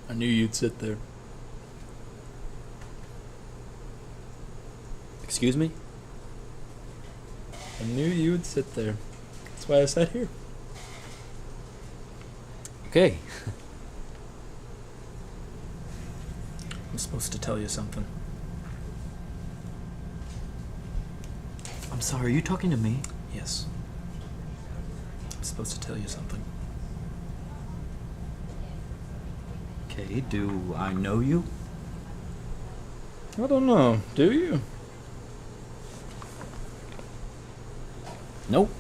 I knew you'd sit there. Excuse me? I knew you would sit there. That's why I sat here. Okay. I'm supposed to tell you something. I'm sorry, are you talking to me? Yes. I'm supposed to tell you something. Okay, do I know you? I don't know. Do you? Nope.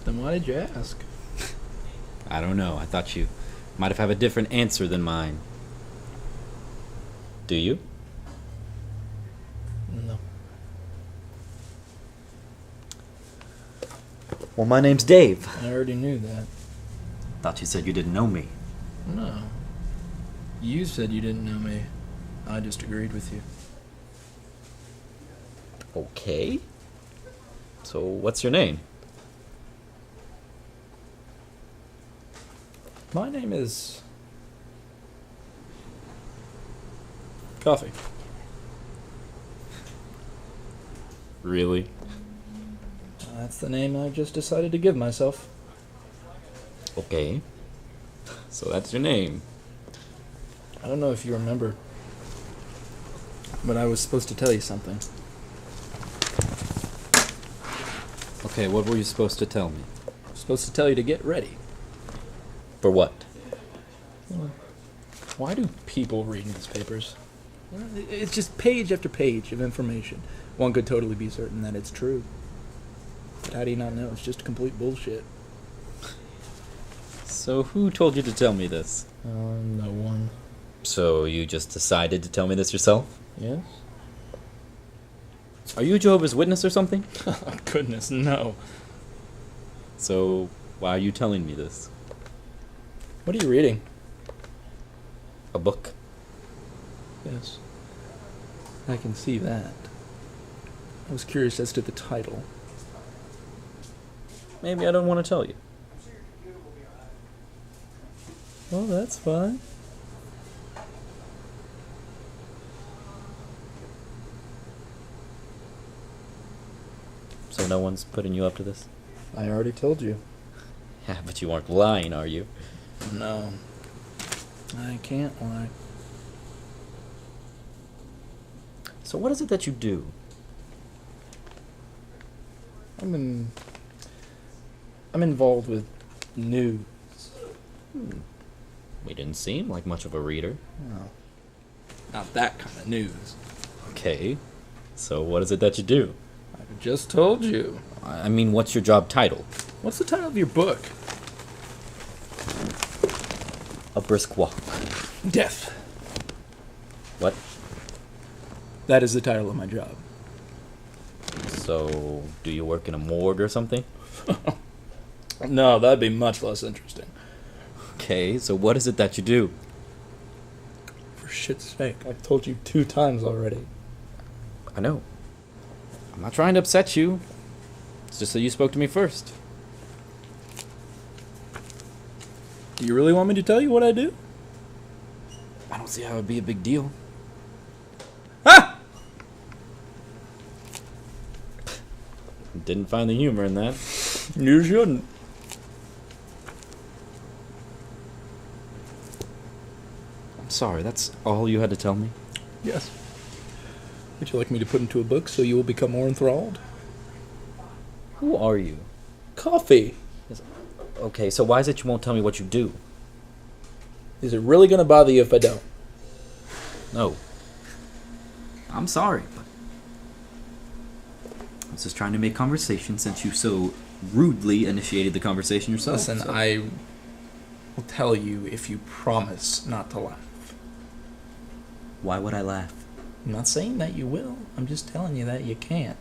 Then why did you ask? I don't know. I thought you might have a different answer than mine. Do you? No. Well, my name's Dave. I already knew that. Thought you said you didn't know me. No. You said you didn't know me. I just agreed with you. Okay. So, what's your name? My name is... Coffee. Really? That's the name I just decided to give myself. Okay. So that's your name. I don't know if you remember, but I was supposed to tell you something. Okay, what were you supposed to tell me? I was supposed to tell you to get ready. For what? Why do people read newspapers? It's just page after page of information. One could totally be certain that it's true. But how do you not know? It's just complete bullshit. So who told you to tell me this? No one. So you just decided to tell me this yourself? Yes? Are you a Jehovah's Witness or something? Oh, goodness, no. So why are you telling me this? What are you reading? A book. Yes. I can see that. I was curious as to the title. Maybe I don't want to tell you. Well, that's fine. So no one's putting you up to this? I already told you. Yeah, but you aren't lying, are you? No. I can't lie. So what is it that you do? I'm involved with news. We didn't seem like much of a reader. No. Not that kind of news. Okay. So what is it that you do? I just told you. I mean, what's your job title? What's the title of your book? A Brisk Walk. Death. What? That is the title of my job. So, do you work in a morgue or something? No, that'd be much less interesting. Okay, so what is it that you do? For shit's sake, I've told you 2 times already. I know. I'm not trying to upset you. It's just that you spoke to me first. Do you really want me to tell you what I do? I don't see how it'd be a big deal. Ah! Didn't find the humor in that. You shouldn't. I'm sorry, that's all you had to tell me? Yes. Would you like me to put into a book so you will become more enthralled? Who are you? Coffee. Okay, so why is it you won't tell me what you do? Is it really going to bother you if I don't? No. I'm sorry, but I was just trying to make conversation since you so rudely initiated the conversation yourself. Listen, so. I will tell you if you promise not to laugh. Why would I laugh? I'm not saying that you will. I'm just telling you that you can't.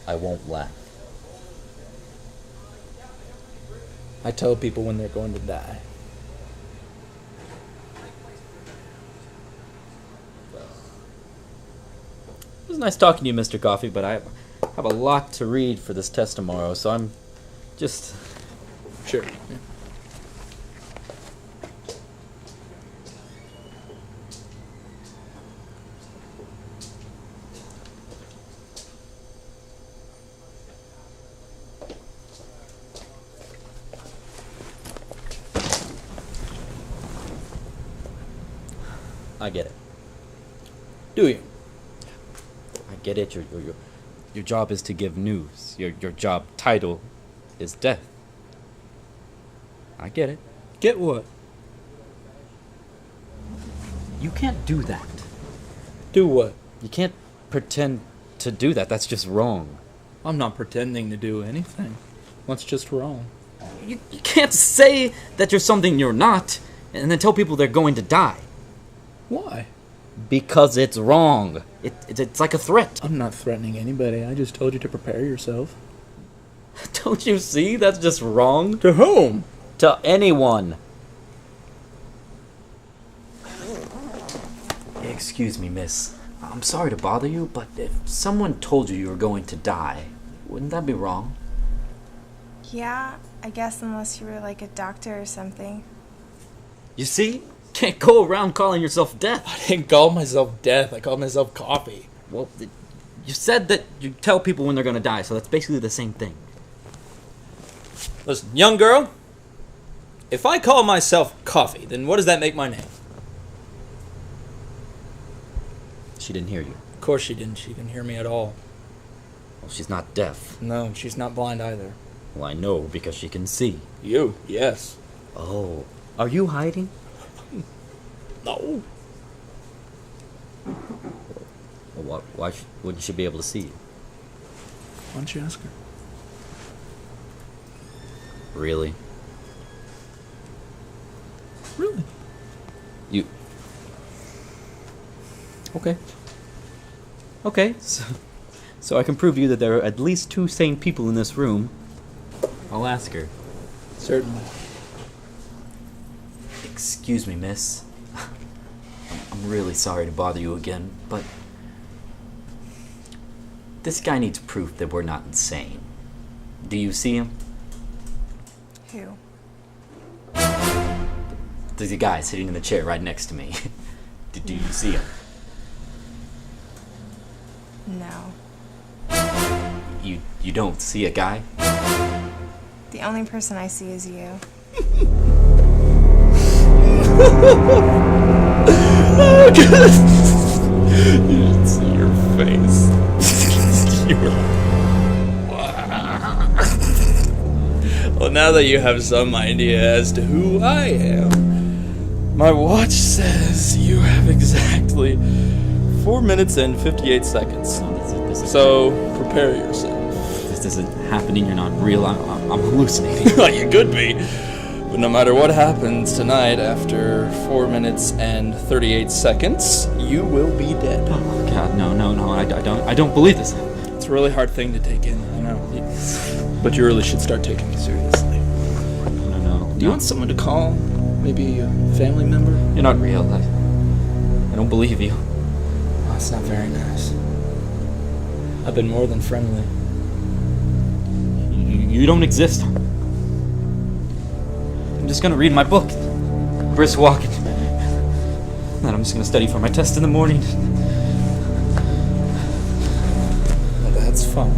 I won't laugh. I tell people when they're going to die. It was nice talking to you, Mr. Coffee, but I have a lot to read for this test tomorrow, so I'm just... Sure. Yeah. I get it. Do you? I get it. Your job is to give news. Your job title is death. I get it. Get what? You can't do that. Do what? You can't pretend to do that. That's just wrong. I'm not pretending to do anything. That's just wrong. You can't say that you're something you're not and then tell people they're going to die. Why? Because it's wrong. It's like a threat. I'm not threatening anybody. I just told you to prepare yourself. Don't you see? That's just wrong. To whom? To anyone. Excuse me, miss. I'm sorry to bother you, but if someone told you were going to die, wouldn't that be wrong? Yeah, I guess unless you were like a doctor or something. You see? Can't go around calling yourself death. I didn't call myself death. I called myself coffee. Well, you said that you tell people when they're going to die, so that's basically the same thing. Listen, young girl, if I call myself coffee, then what does that make my name? She didn't hear you. Of course she didn't. She didn't hear me at all. Well, she's not deaf. No, she's not blind either. Well, I know because she can see. You? Yes. Oh, are you hiding? No. Well, why wouldn't she be able to see you? Why don't you ask her? Really? Really? You... Okay, so I can prove to you that there are at least 2 sane people in this room. I'll ask her. Certainly. Excuse me, miss. I'm really sorry to bother you again, but this guy needs proof that we're not insane. Do you see him? Who? There's a guy sitting in the chair right next to me. Do you see him? No. You don't see a guy? The only person I see is you. Oh, God. You should see your face. Well, now that you have some idea as to who I am, my watch says you have exactly 4 minutes and 58 seconds. So prepare yourself. This isn't happening. You're not real. I'm hallucinating. Well, you could be. But no matter what happens tonight, after 4 minutes and 38 seconds, you will be dead. Oh God, no! I don't believe this. It's a really hard thing to take in, I know. But you really should start taking me seriously. No. Do you want someone to call? Maybe a family member? You're not real. I don't believe you. Oh, that's not very nice. I've been more than friendly. You don't exist. I'm just gonna read my book, brisk walking. Then I'm just gonna study for my test in the morning. Well, that's fun.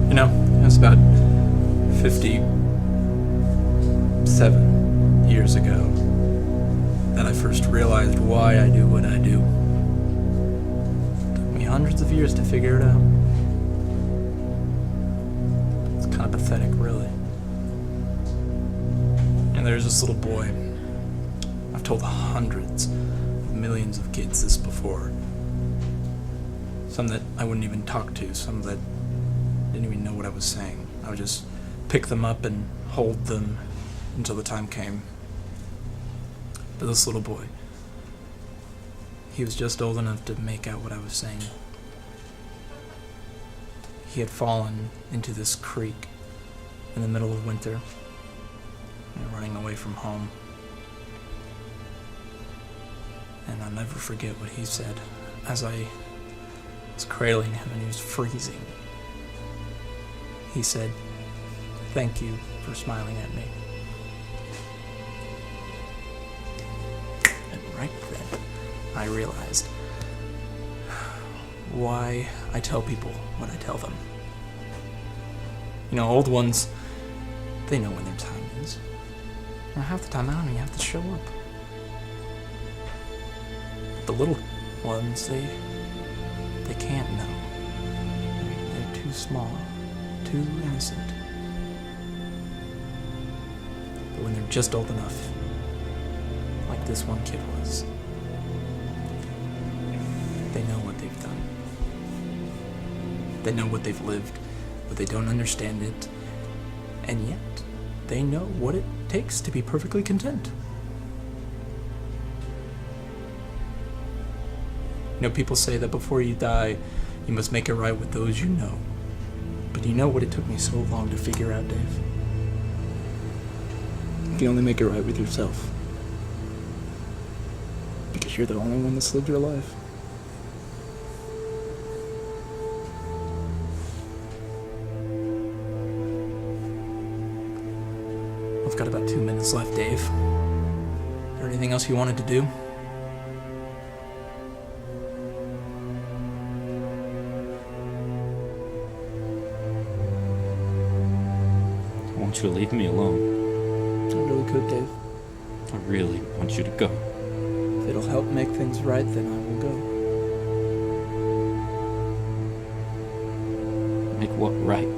You know, it was about 57 years ago that I first realized why I do what I do. It took me hundreds of years to figure it out. It's kind of pathetic, really. And there's this little boy. I've told hundreds of millions of kids this before. Some that I wouldn't even talk to, some that didn't even know what I was saying. I would just pick them up and hold them until the time came. But this little boy, he was just old enough to make out what I was saying. He had fallen into this creek in the middle of winter, running away from home. And I'll never forget what he said as I was cradling him and he was freezing. He said, "Thank you for smiling at me." And right then, I realized why I tell people what I tell them. You know, old ones, they know when their time is. Well, half the time, I don't even have to show up. But the little ones, they can't know. They're too small, too innocent. But when they're just old enough, like this one kid was, they know what they've done. They know what they've lived, but they don't understand it. And yet, they know what it takes to be perfectly content. You know, people say that before you die, you must make it right with those you know. But you know what it took me so long to figure out, Dave? You can only make it right with yourself. Because you're the only one that's lived your life. I've got about 2 minutes left, Dave. Is there anything else you wanted to do? I want you to leave me alone. I really could, Dave. I really want you to go. If it'll help make things right, then I will go. Make what right?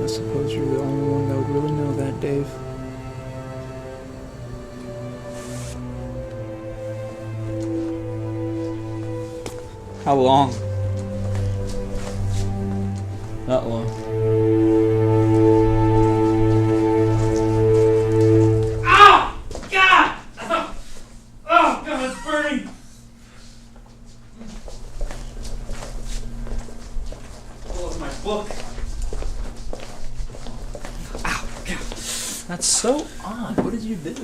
I suppose you're the only one that would really know that, Dave. How long? Not long. Ow! God! Oh, God, it's burning! Close my book. That's so odd. What did you do?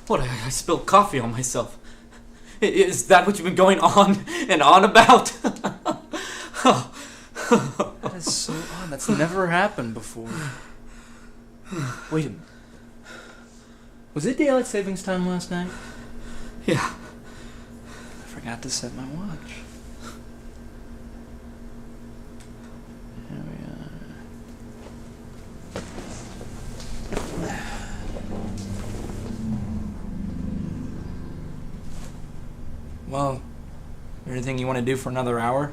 What? I spilled coffee on myself. Is that what you've been going on and on about? That is so odd. That's never happened before. Wait a minute. Was it daylight savings time last night? Yeah. I forgot to set my watch. Here we are. Well, anything you want to do for another hour?